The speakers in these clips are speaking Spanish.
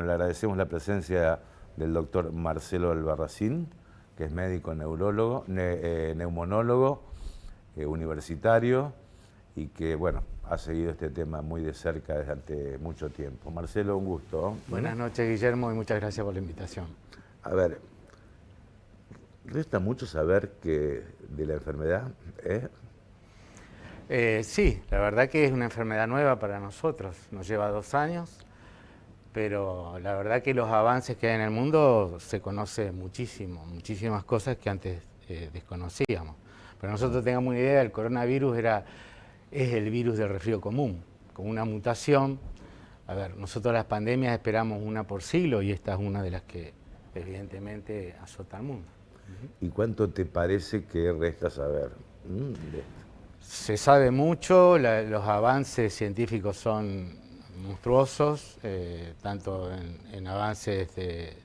le agradecemos la presencia del doctor Marcelo Albarracín, que es médico neurólogo, neumonólogo, universitario, y que, bueno, ha seguido este tema muy de cerca desde hace mucho tiempo. Marcelo, un gusto. Buenas noches, Guillermo, y muchas gracias por la invitación. A ver, resta mucho saber de la enfermedad, Sí, la verdad que es una enfermedad nueva para nosotros, nos lleva 2 años, pero la verdad que los avances que hay en el mundo se conoce muchísimo, muchísimas cosas que antes desconocíamos. Para nosotros tengamos una idea, el coronavirus es el virus del resfrío común, con una mutación. A ver, nosotros las pandemias esperamos una por siglo y esta es una de las que evidentemente azota al mundo. ¿Y cuánto te parece que resta saber de esto? Se sabe mucho, los avances científicos son monstruosos, tanto en avances de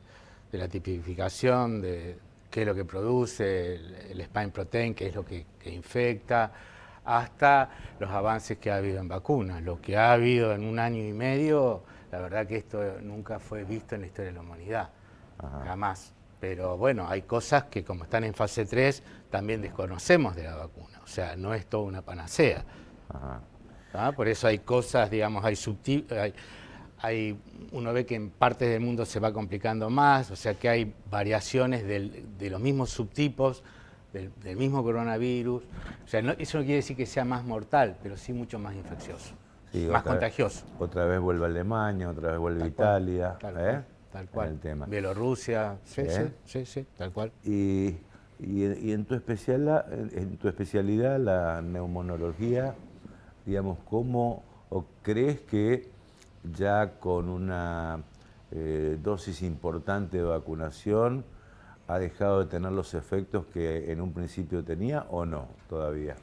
la tipificación, de qué es lo que produce, el spike protein, qué es lo que infecta, hasta los avances que ha habido en vacunas. Lo que ha habido en 1 año y medio, la verdad que esto nunca fue visto en la historia de la humanidad, jamás. Pero bueno, hay cosas que como están en fase 3 también desconocemos de la vacuna, o sea, no es toda una panacea. Por eso hay cosas, digamos, uno ve que en partes del mundo se va complicando más, o sea que hay variaciones de los mismos subtipos del mismo coronavirus. O sea, eso no quiere decir que sea más mortal, pero sí mucho más infeccioso, sí, más contagioso. Otra vez vuelve Alemania, otra vez vuelve Italia. Tal cual. El tema. Bielorrusia, sí, tal cual. Y en tu especialidad, la neumonología, digamos, ¿cómo o crees que ya con una dosis importante de vacunación ha dejado de tener los efectos que en un principio tenía o no todavía?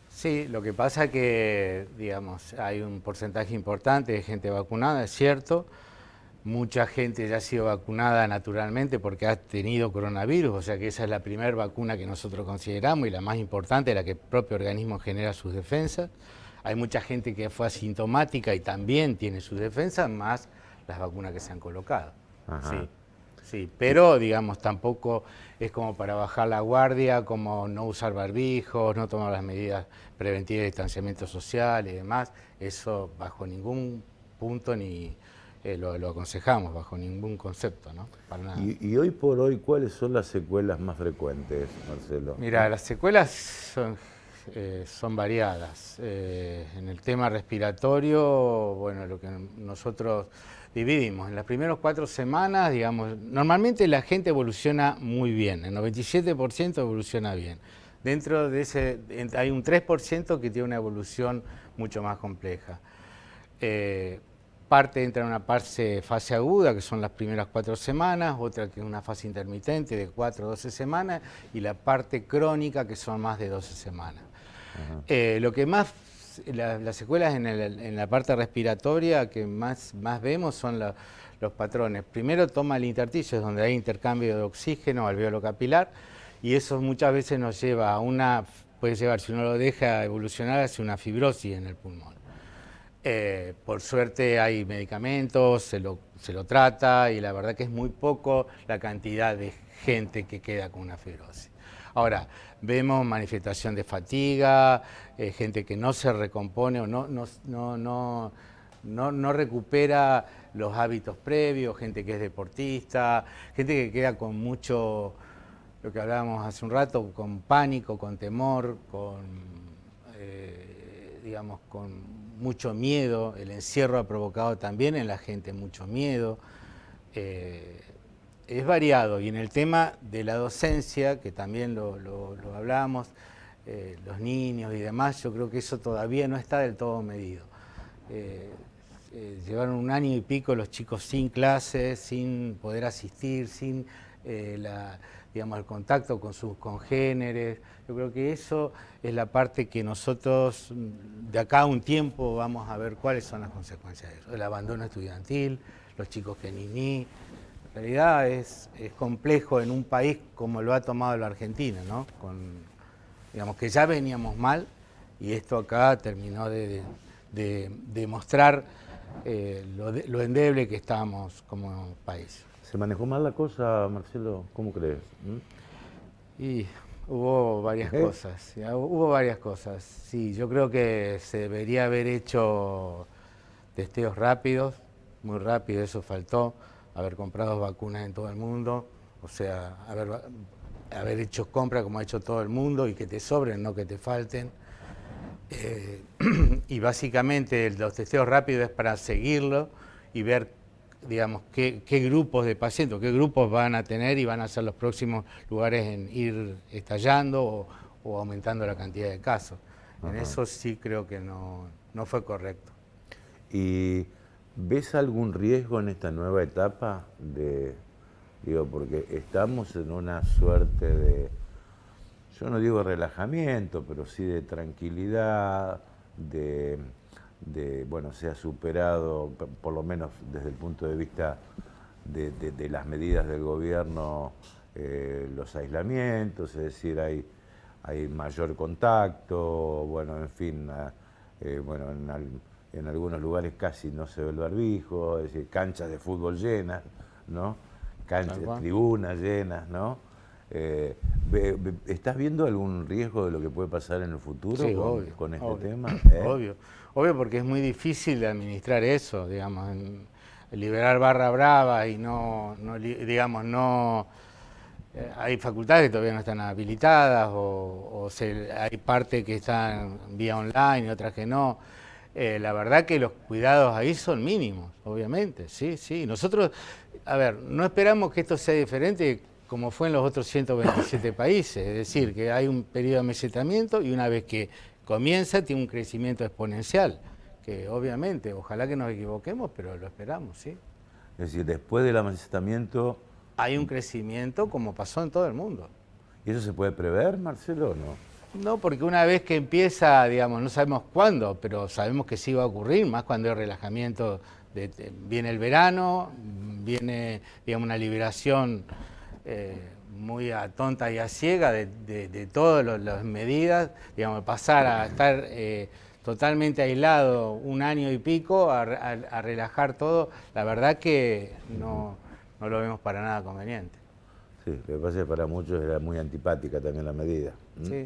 Sí, lo que pasa es que, digamos, hay un porcentaje importante de gente vacunada, es cierto. Mucha gente ya ha sido vacunada naturalmente porque ha tenido coronavirus, o sea que esa es la primera vacuna que nosotros consideramos y la más importante, la que el propio organismo genera sus defensas. Hay mucha gente que fue asintomática y también tiene sus defensas, más las vacunas que se han colocado. Sí, pero digamos tampoco es como para bajar la guardia, como no usar barbijos, no tomar las medidas preventivas de distanciamiento social y demás. Eso bajo ningún punto lo aconsejamos, bajo ningún concepto, ¿no? Para nada. Y hoy por hoy, ¿cuáles son las secuelas más frecuentes, Marcelo? Mira, las secuelas son variadas. En el tema respiratorio, bueno, lo que nosotros dividimos en las primeras 4 semanas, digamos, normalmente la gente evoluciona muy bien, el 97% evoluciona bien. Dentro de ese hay un 3% que tiene una evolución mucho más compleja. Parte entra en una fase aguda, que son las primeras 4 semanas, otra que es una fase intermitente de 4 a 12 semanas, y la parte crónica, que son más de 12 semanas. Lo que más, las secuelas en la parte respiratoria que más vemos son los patrones. Primero toma el intersticio, donde hay intercambio de oxígeno alveolo capilar, y eso muchas veces nos lleva a puede llevar, si uno lo deja evolucionar, hacia una fibrosis en el pulmón. Por suerte hay medicamentos, se lo trata y la verdad que es muy poco la cantidad de gente que queda con una fibrosis. Ahora, vemos manifestación de fatiga, gente que no se recompone o no recupera los hábitos previos, gente que es deportista, gente que queda con mucho, lo que hablábamos hace un rato, con pánico, con temor, digamos, con mucho miedo. El encierro ha provocado también en la gente mucho miedo. Es variado, y en el tema de la docencia, que también lo hablamos, los niños y demás, yo creo que eso todavía no está del todo medido. Llevaron 1 año y pico los chicos sin clases, sin poder asistir, sin digamos, el contacto con sus congéneres. Yo creo que eso es la parte que nosotros de acá a un tiempo vamos a ver cuáles son las consecuencias de eso. El abandono estudiantil, los chicos que en realidad es complejo en un país como lo ha tomado la Argentina, ¿no? Digamos que ya veníamos mal y esto acá terminó de mostrar lo endeble que estamos como país. ¿Se manejó mal la cosa, Marcelo? ¿Cómo crees? Y hubo varias cosas, ¿sí? Hubo varias cosas. Sí, yo creo que se debería haber hecho testeos rápidos, muy rápido, eso faltó, haber comprado vacunas en todo el mundo, o sea, haber hecho compras como ha hecho todo el mundo y que te sobren, no que te falten. Y básicamente los testeos rápidos es para seguirlo y ver, digamos, qué grupos de pacientes, qué grupos van a tener y van a ser los próximos lugares en ir estallando o aumentando la cantidad de casos. En eso sí creo que no fue correcto. ¿Y ves algún riesgo en esta nueva etapa porque estamos en una suerte de, yo no digo relajamiento, pero sí de tranquilidad, bueno, se ha superado, por lo menos desde el punto de vista de las medidas del gobierno, los aislamientos, es decir, hay mayor contacto, bueno, en fin, bueno, en algunos lugares casi no se ve el barbijo, es decir, canchas de fútbol llenas, ¿no? Tribunas llenas, ¿no? ¿Estás viendo algún riesgo de lo que puede pasar en el futuro sí, con este obvio, tema? Obvio, porque es muy difícil de administrar eso, digamos, liberar barra brava y digamos, no... hay facultades que todavía no están habilitadas hay partes que están vía online y otras que no. La verdad que los cuidados ahí son mínimos, obviamente, sí. Nosotros, a ver, no esperamos que esto sea diferente como fue en los otros 127 países, es decir, que hay un periodo de amesetamiento y una vez que comienza tiene un crecimiento exponencial, que obviamente, ojalá que nos equivoquemos, pero lo esperamos, sí. Es decir, después del amesetamiento... Hay un crecimiento como pasó en todo el mundo. ¿Y eso se puede prever, Marcelo, o no? No, porque una vez que empieza, digamos, no sabemos cuándo, pero sabemos que sí va a ocurrir, más cuando hay relajamiento, viene el verano, viene, digamos, una liberación muy a tonta y a ciega de todas las medidas, digamos, pasar a estar totalmente aislado un año y pico, a relajar todo, la verdad que no lo vemos para nada conveniente. Sí, lo que pasa es que para muchos era muy antipática también la medida. Sí,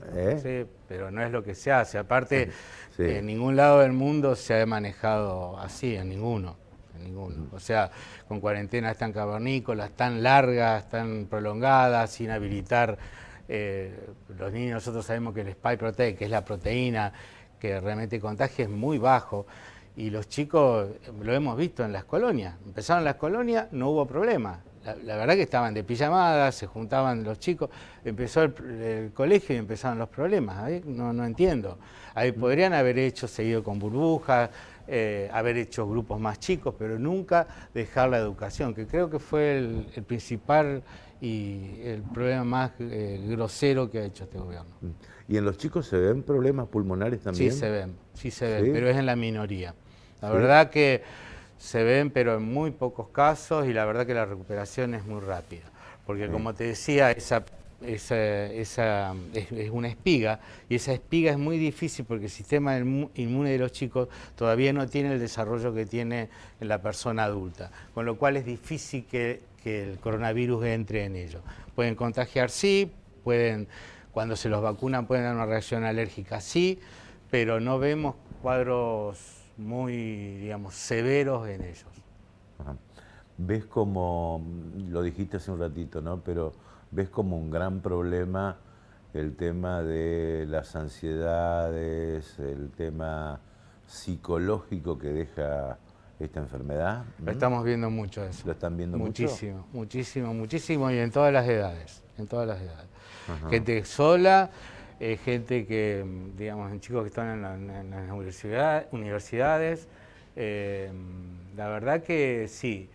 pero no es lo que se hace. Aparte, sí. En ningún lado del mundo se ha manejado así, en ninguno. O sea, con cuarentenas tan cavernícolas, tan largas, tan prolongadas, sin habilitar. Los niños, nosotros sabemos que el spike protein, que es la proteína que realmente contagia, es muy bajo. Y los chicos, lo hemos visto en las colonias. Empezaron las colonias, no hubo problema. La verdad que estaban de pijamadas, se juntaban los chicos, empezó el colegio y empezaron los problemas. Ahí no entiendo. Ahí podrían haber seguido con burbujas, haber hecho grupos más chicos, pero nunca dejar la educación, que creo que fue el principal y el problema más grosero que ha hecho este gobierno. ¿Y en los chicos se ven problemas pulmonares también? Sí se ven, pero es en la minoría. La verdad que se ven, pero en muy pocos casos, y la verdad que la recuperación es muy rápida. Porque como te decía, esa es una espiga, y esa espiga es muy difícil porque el sistema inmune de los chicos todavía no tiene el desarrollo que tiene en la persona adulta, con lo cual es difícil que el coronavirus entre en ellos. Pueden contagiar, sí, cuando se los vacunan pueden dar una reacción alérgica, sí, pero no vemos cuadros muy, digamos, severos en ellos. Ajá. ¿Ves como, lo dijiste hace un ratito, ¿no? Pero ves como un gran problema el tema de las ansiedades, el tema psicológico que deja esta enfermedad? Lo estamos viendo mucho eso. ¿Lo están viendo muchísimo? Muchísimo, y en todas las edades, Ajá. Gente sola, gente que, digamos, en chicos que están en las universidades, la verdad que sí.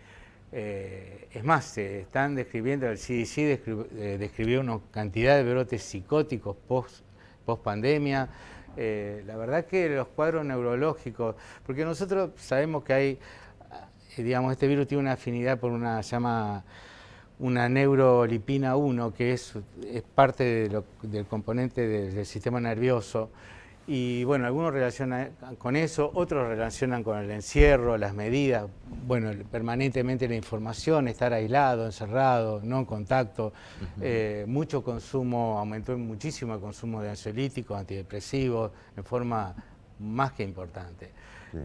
Es más, se están describiendo, el CDC describió una cantidad de brotes psicóticos post pandemia. La verdad que los cuadros neurológicos, porque nosotros sabemos que hay, digamos, este virus tiene una afinidad por se llama una neurolipina 1, que es parte del componente del sistema nervioso, Y bueno, algunos relacionan con eso, otros relacionan con el encierro, las medidas, bueno, permanentemente la información, estar aislado, encerrado, no en contacto, mucho consumo, aumentó muchísimo el consumo de ansiolíticos, antidepresivos, en forma más que importante. Sí.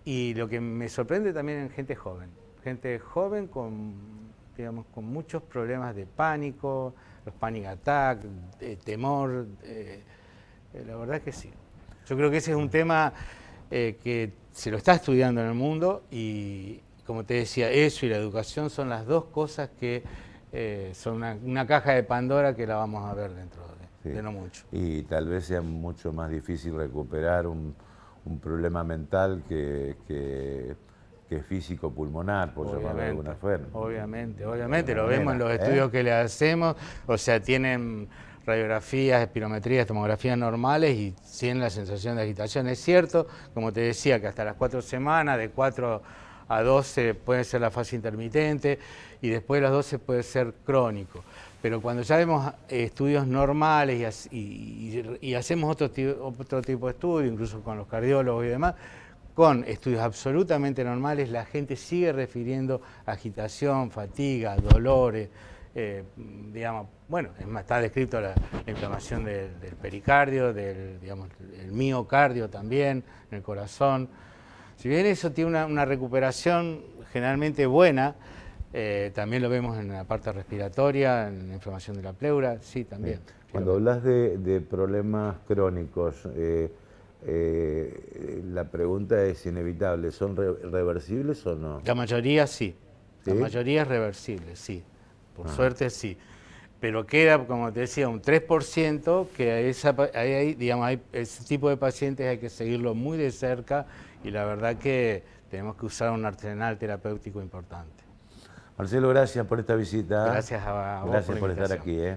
Y lo que me sorprende también en gente joven con, digamos, con muchos problemas de pánico, los panic attack, temor. La verdad que sí. Yo creo que ese es un tema que se lo está estudiando en el mundo y, como te decía, eso y la educación son las dos cosas que son una caja de Pandora que la vamos a ver dentro de no mucho. Y tal vez sea mucho más difícil recuperar un problema mental que físico pulmonar, por llamarlo de alguna forma. Obviamente, lo vemos en los estudios que le hacemos, o sea, tienen radiografías, espirometrías, tomografías normales y tienen la sensación de agitación. Es cierto, como te decía, que hasta las 4 semanas, de 4 a 12 puede ser la fase intermitente y después de las 12 puede ser crónico. Pero cuando ya vemos estudios normales y hacemos otro tipo de estudios, incluso con los cardiólogos y demás, con estudios absolutamente normales, la gente sigue refiriendo agitación, fatiga, dolores, digamos, bueno, es más, está descrito la inflamación del pericardio, digamos, el miocardio también, en el corazón. Si bien eso tiene una recuperación generalmente buena, también lo vemos en la parte respiratoria, en la inflamación de la pleura, sí, también. Sí. Cuando hablas de problemas crónicos, la pregunta es inevitable, ¿son reversibles o no? La mayoría sí, la mayoría es reversible, sí, por suerte sí. Pero queda, como te decía, un 3% que digamos, ese tipo de pacientes hay que seguirlo muy de cerca y la verdad que tenemos que usar un arsenal terapéutico importante. Marcelo, gracias por esta visita. Gracias a vos. Gracias por estar aquí.